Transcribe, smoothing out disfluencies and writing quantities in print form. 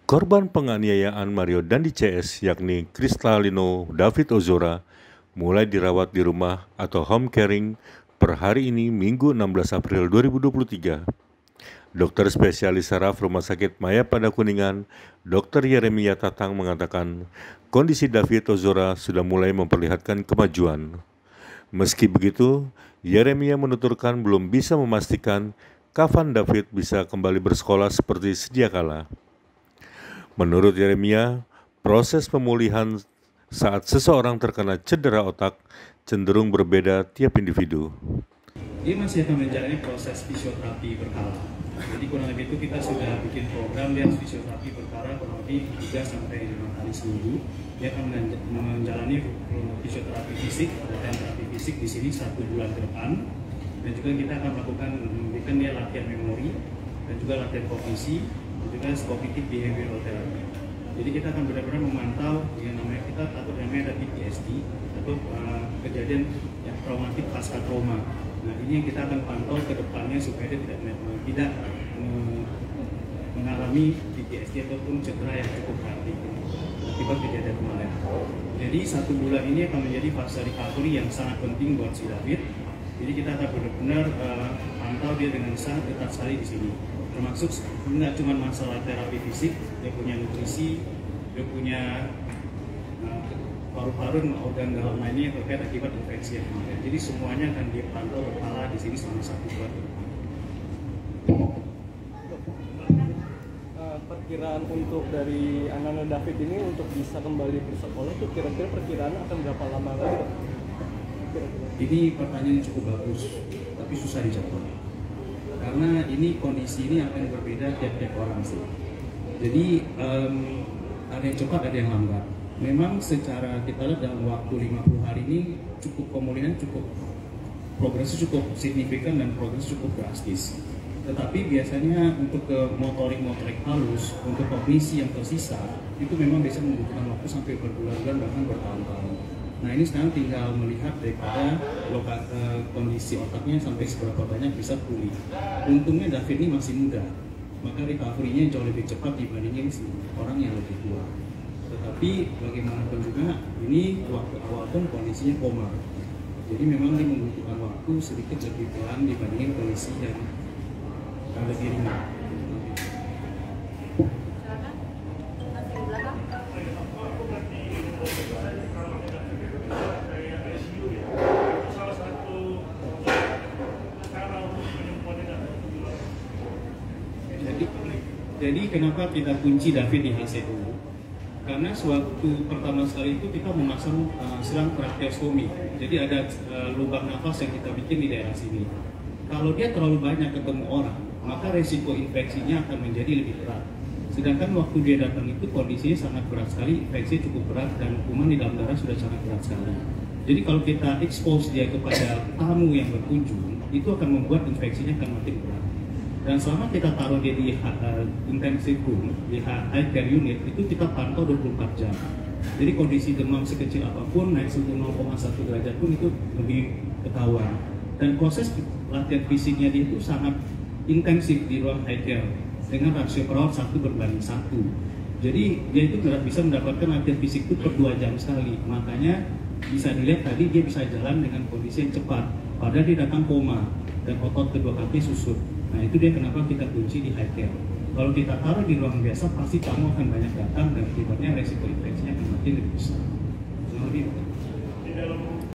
Korban penganiayaan Mario Dandi CS yakni Kristalino David Ozora mulai dirawat di rumah atau home caring per hari ini Minggu 16 April 2023. Dokter spesialis saraf Rumah Sakit Mayapada Kuningan, Dr. Yeremia Tatang mengatakan kondisi David Ozora sudah mulai memperlihatkan kemajuan. Meski begitu, Yeremia menuturkan belum bisa memastikan kapan David bisa kembali bersekolah seperti sedia kala. Menurut Yeremia, proses pemulihan saat seseorang terkena cedera otak cenderung berbeda tiap individu. Dia masih akan menjalani proses fisioterapi berkala. Jadi kurang lebih itu kita sudah bikin program dia fisioterapi berkala kurang lebih 3 sampai 5 kali seminggu. Dia akan menjalani fisioterapi fisik atau terapi fisik di sini 1 bulan ke depan. Dan juga kita akan memberikan dia latihan memori dan juga latihan kognisi dan juga cognitive behavioral therapy. Jadi kita akan benar-benar memantau yang namanya kita takut namanya ada PTSD atau kejadian yang traumatik pasca trauma. Nah ini yang kita akan pantau ke depannya supaya dia tidak mengalami PTSD ataupun cedera yang cukup berat akibat kejadian kemarin. Jadi 1 bulan ini akan menjadi fase recovery yang sangat penting buat si David. Jadi kita akan benar-benar pantau dia dengan sangat ketat sekali di sini. Termasuk nggak cuma masalah terapi fisik, dia punya nutrisi, dia punya paru-paru, organ dalam lainnya yang terkait akibat infeksi yang kemarin. Jadi semuanya akan dipantau berkala di sini selama 1 bulan. Perkiraan untuk dari anak-anak David ini untuk bisa kembali bersekolah itu kira-kira perkiraan akan berapa lama lagi? Ini pertanyaan yang cukup bagus, tapi susah dijawab. Karena ini kondisi ini akan berbeda tiap-tiap orang sih. Jadi ada yang cepat, ada yang lambat. Memang secara kita lihat dalam waktu 50 hari ini pemulihan progresnya cukup signifikan dan progres cukup drastis. Tetapi biasanya untuk ke motorik halus, untuk kognisi yang tersisa, itu memang biasa membutuhkan waktu sampai berbulan-bulan bahkan bertahun-tahun. Nah ini sekarang tinggal melihat daripada kondisi otaknya sampai seberapa banyak bisa pulih. Untungnya David ini masih muda, maka recovery-nya jauh lebih cepat dibandingin orang yang lebih tua. Tetapi bagaimanapun juga ini waktu awal pun kondisinya koma. Jadi memang dia membutuhkan waktu sedikit lebih pelan dibandingin kondisi yang lebih ringan. Jadi kenapa kita kunci David di HCU? Karena sewaktu pertama sekali itu kita memasang selang tracheostomi. Jadi ada lubang nafas yang kita bikin di daerah sini. Kalau dia terlalu banyak ketemu orang, maka resiko infeksinya akan menjadi lebih berat. Sedangkan waktu dia datang itu kondisinya sangat berat sekali, infeksi cukup berat dan kuman di dalam darah sudah sangat berat sekali. Jadi kalau kita expose dia kepada tamu yang berkunjung, itu akan membuat infeksinya akan makin berat. Dan selama kita taruh dia di intensive room, di high care unit, itu kita pantau 24 jam. Jadi kondisi demam sekecil apapun, naik suhu 0,1 derajat pun itu lebih ketahuan. Dan proses latihan fisiknya dia itu sangat intensif di ruang high care dengan rasio perawat 1:1. Jadi dia itu bisa mendapatkan latihan fisik itu per 2 jam sekali. Makanya bisa dilihat tadi dia bisa jalan dengan kondisi yang cepat. Padahal dia datang koma dan otot kedua kaki susut. Nah itu dia kenapa kita kunci di high care. Kalau kita taruh di ruang biasa pasti tamu akan banyak datang dan akibatnya resiko infeksinya akan makin lebih besar.